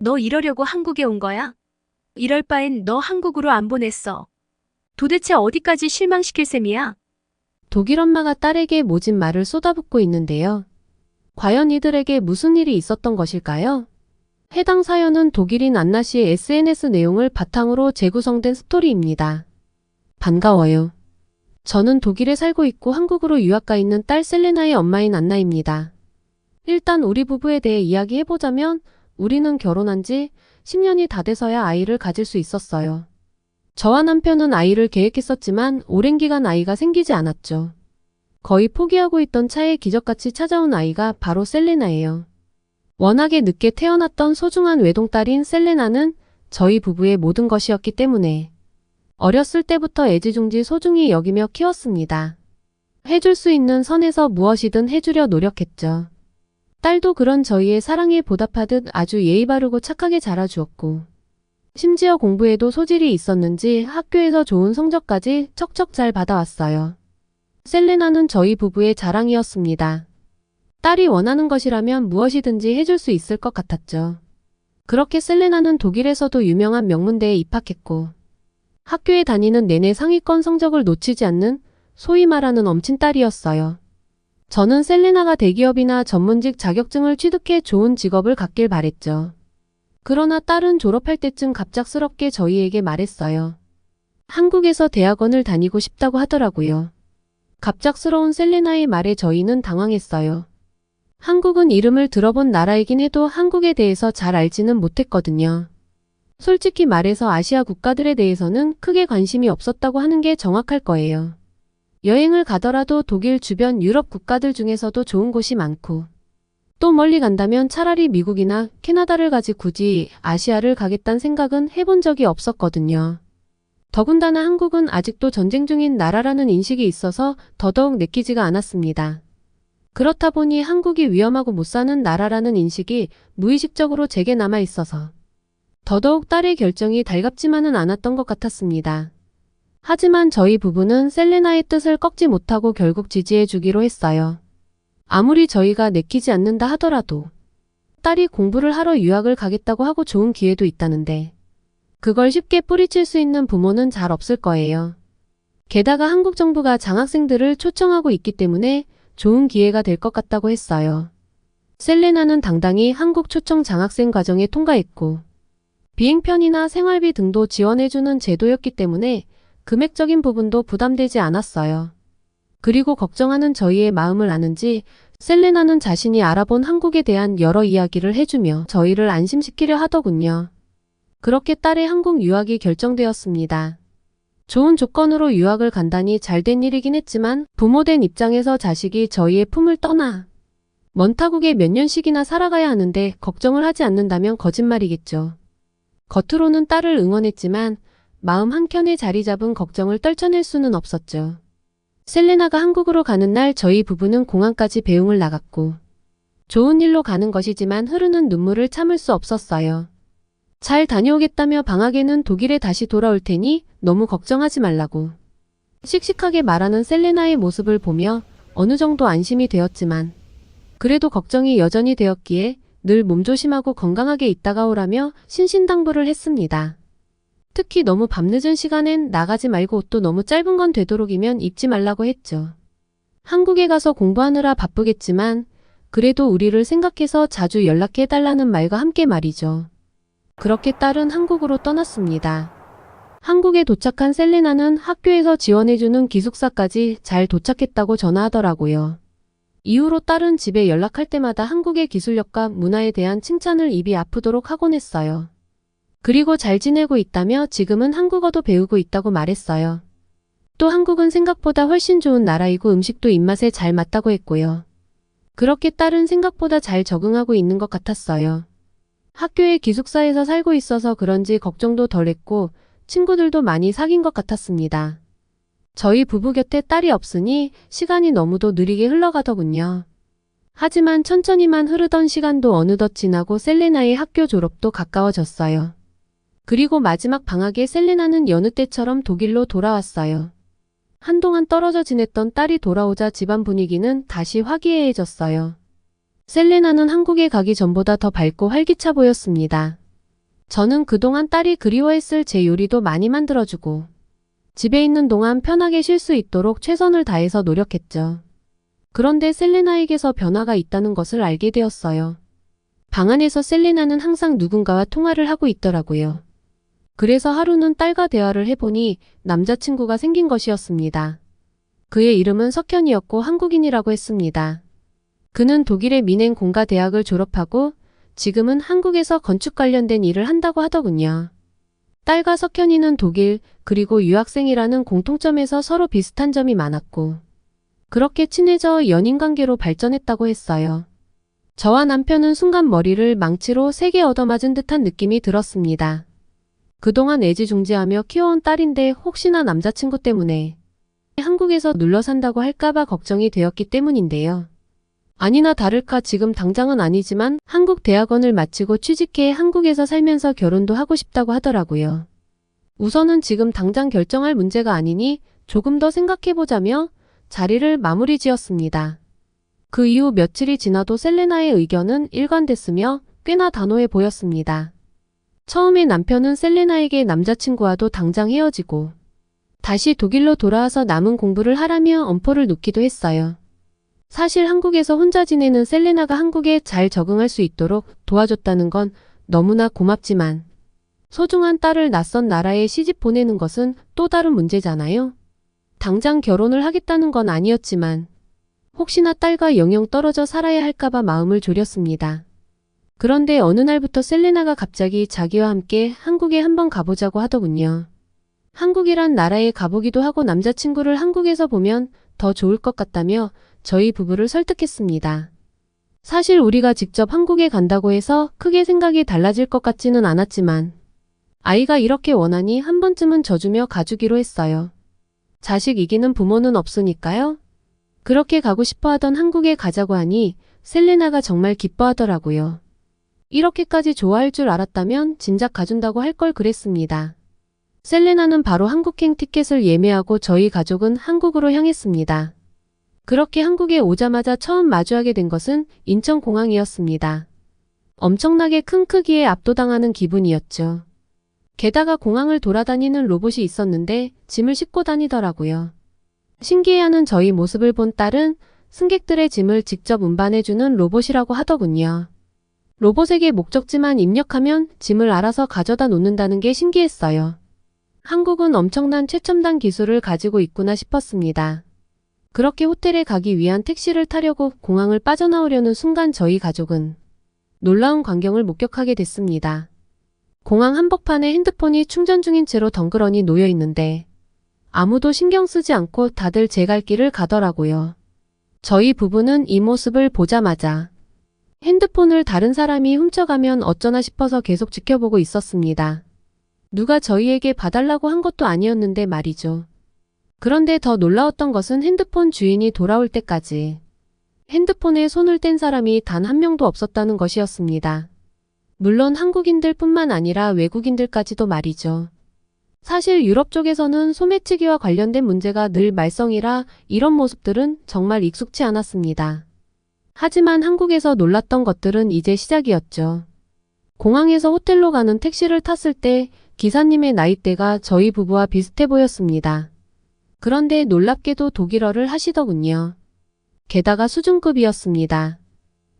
너 이러려고 한국에 온 거야? 이럴 바엔 너 한국으로 안 보냈어. 도대체 어디까지 실망시킬 셈이야? 독일 엄마가 딸에게 모진 말을 쏟아붓고 있는데요. 과연 이들에게 무슨 일이 있었던 것일까요? 해당 사연은 독일인 안나 씨의 SNS 내용을 바탕으로 재구성된 스토리입니다. 반가워요. 저는 독일에 살고 있고 한국으로 유학 가 있는 딸 셀레나의 엄마인 안나입니다. 일단 우리 부부에 대해 이야기해보자면 우리는 결혼한 지 10년이 다 돼서야 아이를 가질 수 있었어요. 저와 남편은 아이를 계획했었지만 오랜 기간 아이가 생기지 않았죠. 거의 포기하고 있던 차에 기적같이 찾아온 아이가 바로 셀레나예요. 워낙에 늦게 태어났던 소중한 외동딸인 셀레나는 저희 부부의 모든 것이었기 때문에 어렸을 때부터 애지중지 소중히 여기며 키웠습니다. 해줄 수 있는 선에서 무엇이든 해주려 노력했죠. 딸도 그런 저희의 사랑에 보답하듯 아주 예의 바르고 착하게 자라주었고 심지어 공부에도 소질이 있었는지 학교에서 좋은 성적까지 척척 잘 받아왔어요. 셀레나는 저희 부부의 자랑이었습니다. 딸이 원하는 것이라면 무엇이든지 해줄 수 있을 것 같았죠. 그렇게 셀레나는 독일에서도 유명한 명문대에 입학했고 학교에 다니는 내내 상위권 성적을 놓치지 않는 소위 말하는 엄친딸이었어요. 저는 셀레나가 대기업이나 전문직 자격증을 취득해 좋은 직업을 갖길 바랬죠. 그러나 딸은 졸업할 때쯤 갑작스럽게 저희에게 말했어요. 한국에서 대학원을 다니고 싶다고 하더라고요. 갑작스러운 셀레나의 말에 저희는 당황했어요. 한국은 이름을 들어본 나라이긴 해도 한국에 대해서 잘 알지는 못했거든요. 솔직히 말해서 아시아 국가들에 대해서는 크게 관심이 없었다고 하는 게 정확할 거예요. 여행을 가더라도 독일 주변 유럽 국가들 중에서도 좋은 곳이 많고 또 멀리 간다면 차라리 미국이나 캐나다를 가지 굳이 아시아를 가겠다는 생각은 해본 적이 없었거든요. 더군다나 한국은 아직도 전쟁 중인 나라라는 인식이 있어서 더더욱 내키지가 않았습니다. 그렇다 보니 한국이 위험하고 못 사는 나라라는 인식이 무의식적으로 제게 남아 있어서 더더욱 딸의 결정이 달갑지만은 않았던 것 같았습니다. 하지만 저희 부부는 셀레나의 뜻을 꺾지 못하고 결국 지지해 주기로 했어요. 아무리 저희가 내키지 않는다 하더라도 딸이 공부를 하러 유학을 가겠다고 하고 좋은 기회도 있다는데 그걸 쉽게 뿌리칠 수 있는 부모는 잘 없을 거예요. 게다가 한국 정부가 장학생들을 초청하고 있기 때문에 좋은 기회가 될 것 같다고 했어요. 셀레나는 당당히 한국 초청 장학생 과정에 통과했고 비행편이나 생활비 등도 지원해주는 제도였기 때문에 금액적인 부분도 부담되지 않았어요. 그리고 걱정하는 저희의 마음을 아는지 셀레나는 자신이 알아본 한국에 대한 여러 이야기를 해주며 저희를 안심시키려 하더군요. 그렇게 딸의 한국 유학이 결정되었습니다. 좋은 조건으로 유학을 간다니 잘된 일이긴 했지만 부모된 입장에서 자식이 저희의 품을 떠나 먼 타국에 몇 년씩이나 살아가야 하는데 걱정을 하지 않는다면 거짓말이겠죠. 겉으로는 딸을 응원했지만 마음 한켠에 자리 잡은 걱정을 떨쳐낼 수는 없었죠. 셀레나가 한국으로 가는 날 저희 부부는 공항까지 배웅을 나갔고 좋은 일로 가는 것이지만 흐르는 눈물을 참을 수 없었어요. 잘 다녀오겠다며 방학에는 독일에 다시 돌아올 테니 너무 걱정하지 말라고 씩씩하게 말하는 셀레나의 모습을 보며 어느 정도 안심이 되었지만 그래도 걱정이 여전히 되었기에 늘 몸조심하고 건강하게 있다가 오라며 신신당부를 했습니다. 특히 너무 밤늦은 시간엔 나가지 말고 옷도 너무 짧은 건 되도록이면 입지 말라고 했죠. 한국에 가서 공부하느라 바쁘겠지만 그래도 우리를 생각해서 자주 연락해달라는 말과 함께 말이죠. 그렇게 딸은 한국으로 떠났습니다. 한국에 도착한 셀레나는 학교에서 지원해주는 기숙사까지 잘 도착했다고 전화하더라고요. 이후로 딸은 집에 연락할 때마다 한국의 기술력과 문화에 대한 칭찬을 입이 아프도록 하곤 했어요. 그리고 잘 지내고 있다며 지금은 한국어도 배우고 있다고 말했어요. 또 한국은 생각보다 훨씬 좋은 나라이고 음식도 입맛에 잘 맞다고 했고요. 그렇게 딸은 생각보다 잘 적응하고 있는 것 같았어요. 학교의 기숙사에서 살고 있어서 그런지 걱정도 덜했고 친구들도 많이 사귄 것 같았습니다. 저희 부부 곁에 딸이 없으니 시간이 너무도 느리게 흘러가더군요. 하지만 천천히만 흐르던 시간도 어느덧 지나고 셀레나의 학교 졸업도 가까워졌어요. 그리고 마지막 방학에 셀레나는 여느 때처럼 독일로 돌아왔어요. 한동안 떨어져 지냈던 딸이 돌아오자 집안 분위기는 다시 화기애애해졌어요. 셀레나는 한국에 가기 전보다 더 밝고 활기차 보였습니다. 저는 그동안 딸이 그리워했을 제 요리도 많이 만들어주고 집에 있는 동안 편하게 쉴 수 있도록 최선을 다해서 노력했죠. 그런데 셀레나에게서 변화가 있다는 것을 알게 되었어요. 방 안에서 셀레나는 항상 누군가와 통화를 하고 있더라고요. 그래서 하루는 딸과 대화를 해보니 남자친구가 생긴 것이었습니다. 그의 이름은 석현이었고 한국인이라고 했습니다. 그는 독일의 미넨 공가 대학을 졸업하고 지금은 한국에서 건축 관련된 일을 한다고 하더군요. 딸과 석현이는 독일 그리고 유학생이라는 공통점에서 서로 비슷한 점이 많았고 그렇게 친해져 연인관계로 발전했다고 했어요. 저와 남편은 순간 머리를 망치로 3개 얻어맞은 듯한 느낌이 들었습니다. 그동안 애지중지하며 키워온 딸인데 혹시나 남자친구 때문에 한국에서 눌러 산다고 할까봐 걱정이 되었기 때문인데요. 아니나 다를까 지금 당장은 아니지만 한국 대학원을 마치고 취직해 한국에서 살면서 결혼도 하고 싶다고 하더라고요. 우선은 지금 당장 결정할 문제가 아니니 조금 더 생각해보자며 자리를 마무리 지었습니다. 그 이후 며칠이 지나도 셀레나의 의견은 일관됐으며 꽤나 단호해 보였습니다. 처음에 남편은 셀레나에게 남자친구와도 당장 헤어지고 다시 독일로 돌아와서 남은 공부를 하라며 엄포를 놓기도 했어요. 사실 한국에서 혼자 지내는 셀레나가 한국에 잘 적응할 수 있도록 도와줬다는 건 너무나 고맙지만 소중한 딸을 낯선 나라에 시집 보내는 것은 또 다른 문제잖아요. 당장 결혼을 하겠다는 건 아니었지만 혹시나 딸과 영영 떨어져 살아야 할까봐 마음을 졸였습니다. 그런데 어느 날부터 셀레나가 갑자기 자기와 함께 한국에 한번 가보자고 하더군요. 한국이란 나라에 가보기도 하고 남자친구를 한국에서 보면 더 좋을 것 같다며 저희 부부를 설득했습니다. 사실 우리가 직접 한국에 간다고 해서 크게 생각이 달라질 것 같지는 않았지만 아이가 이렇게 원하니 한 번쯤은 져주며 가주기로 했어요. 자식 이기는 부모는 없으니까요. 그렇게 가고 싶어 하던 한국에 가자고 하니 셀레나가 정말 기뻐하더라고요. 이렇게까지 좋아할 줄 알았다면 진작 가준다고 할 걸 그랬습니다. 셀레나는 바로 한국행 티켓을 예매하고 저희 가족은 한국으로 향했습니다. 그렇게 한국에 오자마자 처음 마주하게 된 것은 인천공항이었습니다. 엄청나게 큰 크기에 압도당하는 기분이었죠. 게다가 공항을 돌아다니는 로봇이 있었는데 짐을 싣고 다니더라고요. 신기해하는 저희 모습을 본 딸은 승객들의 짐을 직접 운반해주는 로봇이라고 하더군요. 로봇에게 목적지만 입력하면 짐을 알아서 가져다 놓는다는 게 신기했어요. 한국은 엄청난 최첨단 기술을 가지고 있구나 싶었습니다. 그렇게 호텔에 가기 위한 택시를 타려고 공항을 빠져나오려는 순간 저희 가족은 놀라운 광경을 목격하게 됐습니다. 공항 한복판에 핸드폰이 충전 중인 채로 덩그러니 놓여 있는데 아무도 신경 쓰지 않고 다들 제 갈 길을 가더라고요. 저희 부부는 이 모습을 보자마자 핸드폰을 다른 사람이 훔쳐가면 어쩌나 싶어서 계속 지켜보고 있었습니다. 누가 저희에게 봐달라고 한 것도 아니었는데 말이죠. 그런데 더 놀라웠던 것은 핸드폰 주인이 돌아올 때까지 핸드폰에 손을 뗀 사람이 단 한 명도 없었다는 것이었습니다. 물론 한국인들 뿐만 아니라 외국인들까지도 말이죠. 사실 유럽 쪽에서는 소매치기와 관련된 문제가 늘 말썽이라 이런 모습들은 정말 익숙치 않았습니다. 하지만 한국에서 놀랐던 것들은 이제 시작이었죠. 공항에서 호텔로 가는 택시를 탔을 때 기사님의 나이대가 저희 부부와 비슷해 보였습니다. 그런데 놀랍게도 독일어를 하시더군요. 게다가 수준급이었습니다.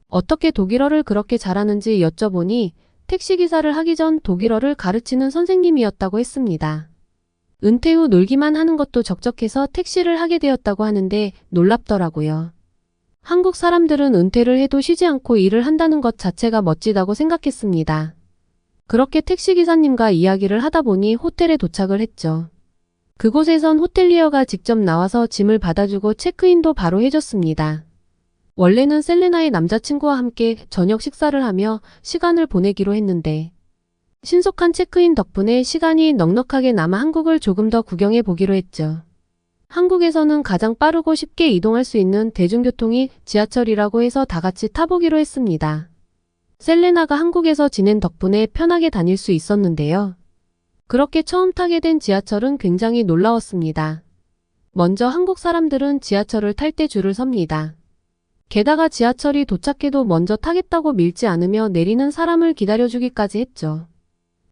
어떻게 독일어를 그렇게 잘하는지 여쭤보니 택시기사를 하기 전 독일어를 가르치는 선생님이었다고 했습니다. 은퇴 후 놀기만 하는 것도 적적해서 택시를 하게 되었다고 하는데 놀랍더라고요. 한국 사람들은 은퇴를 해도 쉬지 않고 일을 한다는 것 자체가 멋지다고 생각했습니다. 그렇게 택시기사님과 이야기를 하다 보니 호텔에 도착을 했죠. 그곳에선 호텔리어가 직접 나와서 짐을 받아주고 체크인도 바로 해줬습니다. 원래는 셀레나의 남자친구와 함께 저녁 식사를 하며 시간을 보내기로 했는데 신속한 체크인 덕분에 시간이 넉넉하게 남아 한국을 조금 더 구경해 보기로 했죠. 한국에서는 가장 빠르고 쉽게 이동할 수 있는 대중교통이 지하철이라고 해서 다 같이 타보기로 했습니다. 셀레나가 한국에서 지낸 덕분에 편하게 다닐 수 있었는데요. 그렇게 처음 타게 된 지하철은 굉장히 놀라웠습니다. 먼저 한국 사람들은 지하철을 탈 때 줄을 섭니다. 게다가 지하철이 도착해도 먼저 타겠다고 밀지 않으며 내리는 사람을 기다려주기까지 했죠.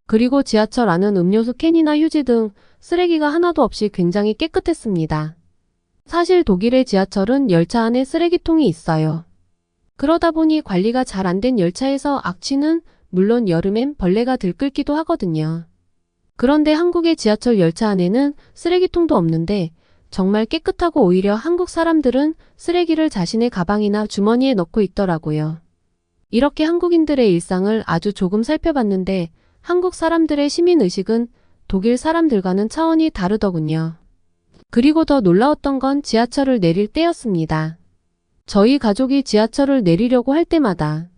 그리고 지하철 안은 음료수 캔이나 휴지 등 쓰레기가 하나도 없이 굉장히 깨끗했습니다. 사실 독일의 지하철은 열차 안에 쓰레기통이 있어요. 그러다 보니 관리가 잘 안 된 열차에서 악취는 물론 여름엔 벌레가 들끓기도 하거든요. 그런데 한국의 지하철 열차 안에는 쓰레기통도 없는데 정말 깨끗하고 오히려 한국 사람들은 쓰레기를 자신의 가방이나 주머니에 넣고 있더라고요. 이렇게 한국인들의 일상을 아주 조금 살펴봤는데 한국 사람들의 시민의식은 독일 사람들과는 차원이 다르더군요. 그리고 더 놀라웠던 건 지하철을 내릴 때였습니다. 저희 가족이 지하철을 내리려고 할 때마다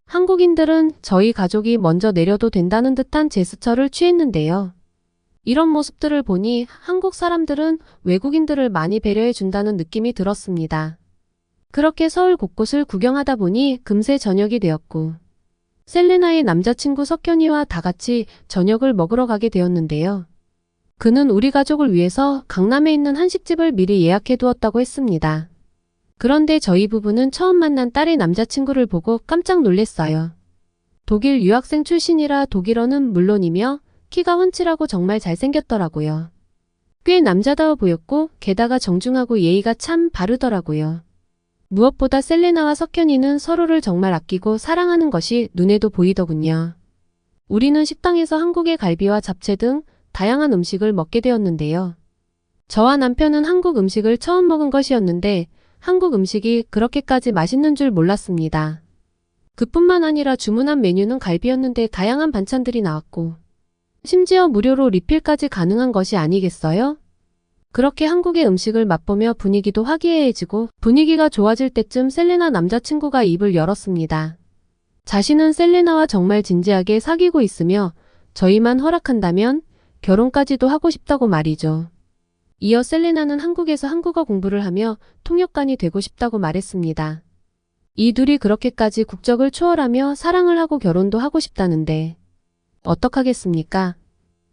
한국인들은 저희 가족이 먼저 내려도 된다는 듯한 제스처를 취했는데요. 이런 모습들을 보니 한국 사람들은 외국인들을 많이 배려해 준다는 느낌이 들었습니다. 그렇게 서울 곳곳을 구경하다 보니 금세 저녁이 되었고 셀레나의 남자친구 석현이와 다 같이 저녁을 먹으러 가게 되었는데요. 그는 우리 가족을 위해서 강남에 있는 한식집을 미리 예약해 두었다고 했습니다. 그런데 저희 부부는 처음 만난 딸의 남자친구를 보고 깜짝 놀랐어요. 독일 유학생 출신이라 독일어는 물론이며 키가 훤칠하고 정말 잘생겼더라고요. 꽤 남자다워 보였고 게다가 정중하고 예의가 참 바르더라고요. 무엇보다 셀레나와 석현이는 서로를 정말 아끼고 사랑하는 것이 눈에도 보이더군요. 우리는 식당에서 한국의 갈비와 잡채 등 다양한 음식을 먹게 되었는데요. 저와 남편은 한국 음식을 처음 먹은 것이었는데 한국 음식이 그렇게까지 맛있는 줄 몰랐습니다. 그뿐만 아니라 주문한 메뉴는 갈비였는데 다양한 반찬들이 나왔고 심지어 무료로 리필까지 가능한 것이 아니겠어요? 그렇게 한국의 음식을 맛보며 분위기도 화기애애해지고 분위기가 좋아질 때쯤 셀레나 남자친구가 입을 열었습니다. 자신은 셀레나와 정말 진지하게 사귀고 있으며 저희만 허락한다면 결혼까지도 하고 싶다고 말이죠. 이어 셀레나는 한국에서 한국어 공부를 하며 통역관이 되고 싶다고 말했습니다. 이 둘이 그렇게까지 국적을 초월하며 사랑을 하고 결혼도 하고 싶다는데 어떡하겠습니까?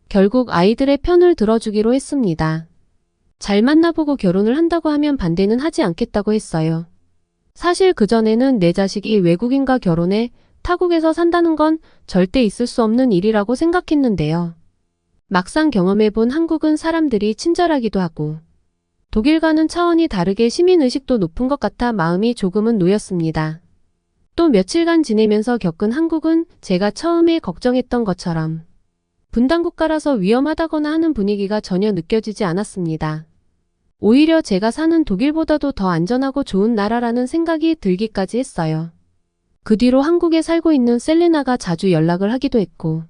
결국 아이들의 편을 들어주기로 했습니다. 잘 만나보고 결혼을 한다고 하면 반대는 하지 않겠다고 했어요. 사실 그전에는 내 자식이 외국인과 결혼해 타국에서 산다는 건 절대 있을 수 없는 일이라고 생각했는데요. 막상 경험해본 한국은 사람들이 친절하기도 하고 독일과는 차원이 다르게 시민의식도 높은 것 같아 마음이 조금은 놓였습니다. 또 며칠간 지내면서 겪은 한국은 제가 처음에 걱정했던 것처럼 분단국가라서 위험하다거나 하는 분위기가 전혀 느껴지지 않았습니다. 오히려 제가 사는 독일보다도 더 안전하고 좋은 나라라는 생각이 들기까지 했어요. 그 뒤로 한국에 살고 있는 셀레나가 자주 연락을 하기도 했고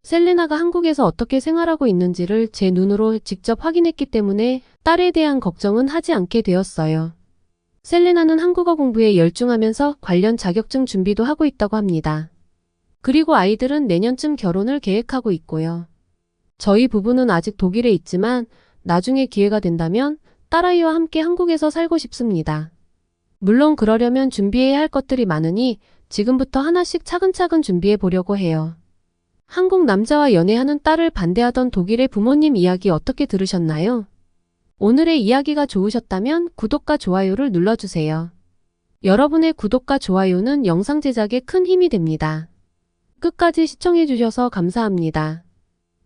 셀레나가 한국에서 어떻게 생활하고 있는지를 제 눈으로 직접 확인했기 때문에 딸에 대한 걱정은 하지 않게 되었어요. 셀레나는 한국어 공부에 열중하면서 관련 자격증 준비도 하고 있다고 합니다. 그리고 아이들은 내년쯤 결혼을 계획하고 있고요. 저희 부부는 아직 독일에 있지만 나중에 기회가 된다면 딸아이와 함께 한국에서 살고 싶습니다. 물론 그러려면 준비해야 할 것들이 많으니 지금부터 하나씩 차근차근 준비해 보려고 해요. 한국 남자와 연애하는 딸을 반대하던 독일의 부모님 이야기 어떻게 들으셨나요? 오늘의 이야기가 좋으셨다면 구독과 좋아요를 눌러주세요. 여러분의 구독과 좋아요는 영상 제작에 큰 힘이 됩니다. 끝까지 시청해주셔서 감사합니다.